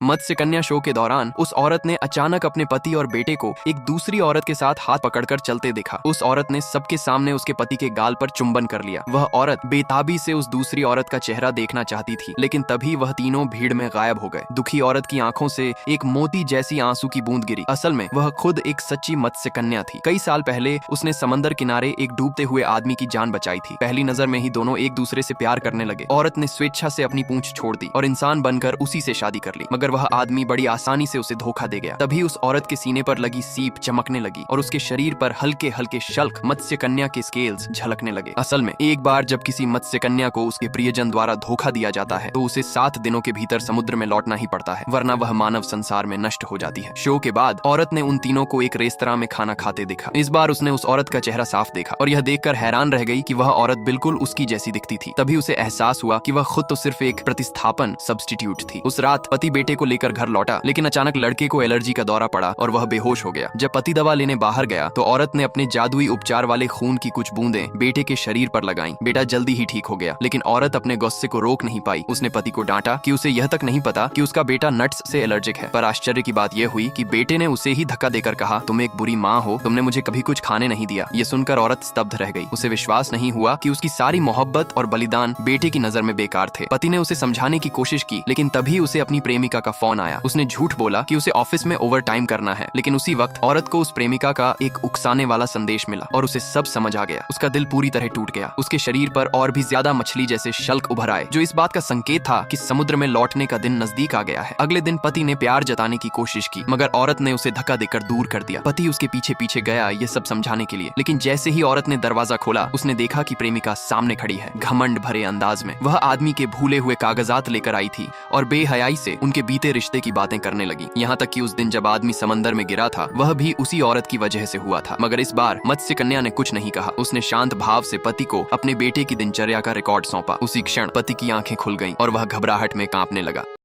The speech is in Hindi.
मत्स्य कन्या शो के दौरान उस औरत ने अचानक अपने पति और बेटे को एक दूसरी औरत के साथ हाथ पकड़कर चलते देखा। उस औरत ने सबके सामने उसके पति के गाल पर चुंबन कर लिया। वह औरत बेताबी से उस दूसरी औरत का चेहरा देखना चाहती थी, लेकिन तभी वह तीनों भीड़ में गायब हो गए। दुखी औरत की आंखों से एक मोती जैसी आंसू की बूंद गिरी। असल में वह खुद एक सच्ची मत्स्य कन्या थी। कई साल पहले उसने समंदर किनारे एक डूबते हुए आदमी की जान बचाई थी। पहली नजर में ही दोनों एक दूसरे से प्यार करने लगे। औरत ने स्वेच्छा से अपनी पूंछ छोड़ दी और इंसान बनकर उसी से शादी कर ली, मगर वह आदमी बड़ी आसानी से उसे धोखा दे गया। तभी उस औरत के सीने पर लगी सीप चमकने लगी और उसके शरीर पर हल्के हल्के शल्क मत्स्य कन्या के स्केल्स झलकने लगे। असल में एक बार जब किसी मत्स्य कन्या को उसके प्रियजन द्वारा धोखा दिया जाता है तो उसे 7 दिनों के भीतर समुद्र में लौटना ही पड़ता है, वरना वह मानव संसार में नष्ट हो जाती है। शो के बाद औरत ने उन तीनों को एक रेस्तरां में खाना खाते देखा। इस बार उसने उस औरत का चेहरा साफ देखा और यह देखकर हैरान रह गई कि वह औरत बिल्कुल उसकी जैसी दिखती थी। तभी उसे एहसास हुआ कि वह खुद तो सिर्फ एक प्रतिस्थापन सब्स्टिट्यूट थी। उस रात पति बेटे को लेकर घर लौटा, लेकिन अचानक लड़के को एलर्जी का दौरा पड़ा और वह बेहोश हो गया। जब पति दवा लेने बाहर गया तो औरत ने अपने जादुई उपचार वाले खून की कुछ बूंदें बेटे के शरीर पर लगाईं। बेटा जल्दी ही ठीक हो गया, लेकिन औरत अपने गुस्से को रोक नहीं पाई। उसने पति को डांटा कि उसे यह तक नहीं पता कि उसका बेटा नट्स से एलर्जिक है। पर आश्चर्य की बात यह हुई कि बेटे ने उसे ही धक्का देकर कहा, तुम एक बुरी माँ हो, तुमने मुझे कभी कुछ खाने नहीं दिया। ये सुनकर औरत स्तब्ध रह गई। उसे विश्वास नहीं हुआ कि उसकी सारी मोहब्बत और बलिदान बेटे की नजर में बेकार थे। पति ने उसे समझाने की कोशिश की, लेकिन तभी उसे अपनी प्रेमिका का फोन आया। उसने झूठ बोला कि उसे ऑफिस में ओवर टाइम करना है, लेकिन उसी वक्त औरत को उस प्रेमिका का एक उकसाने वाला संदेश मिला और उसे सब समझ आ गया। उसका दिल पूरी तरह टूट गया। उसके शरीर पर और भी ज्यादा मछली जैसे शल्क उभर आए, जो इस बात का संकेत था कि समुद्र में लौटने का दिन नजदीक आ गया है। अगले दिन पति ने प्यार जताने की कोशिश की, मगर औरत ने उसे धक्का देकर दूर कर दिया। पति उसके पीछे पीछे गया ये सब समझाने के लिए, लेकिन जैसे ही औरत ने दरवाजा खोला उसने देखा कि प्रेमिका सामने खड़ी है, घमंड भरे अंदाज में। वह आदमी के भूले हुए कागजात लेकर आई थी और बेहयाई से उनके बीते रिश्ते की बातें करने लगी। यहाँ तक कि उस दिन जब आदमी समंदर में गिरा था वह भी उसी औरत की वजह से हुआ था। मगर इस बार मत्स्य कन्या ने कुछ नहीं कहा। उसने शांत भाव से पति को अपने बेटे की दिनचर्या का रिकॉर्ड सौंपा। उसी क्षण पति की आंखें खुल गईं और वह घबराहट में कांपने लगा।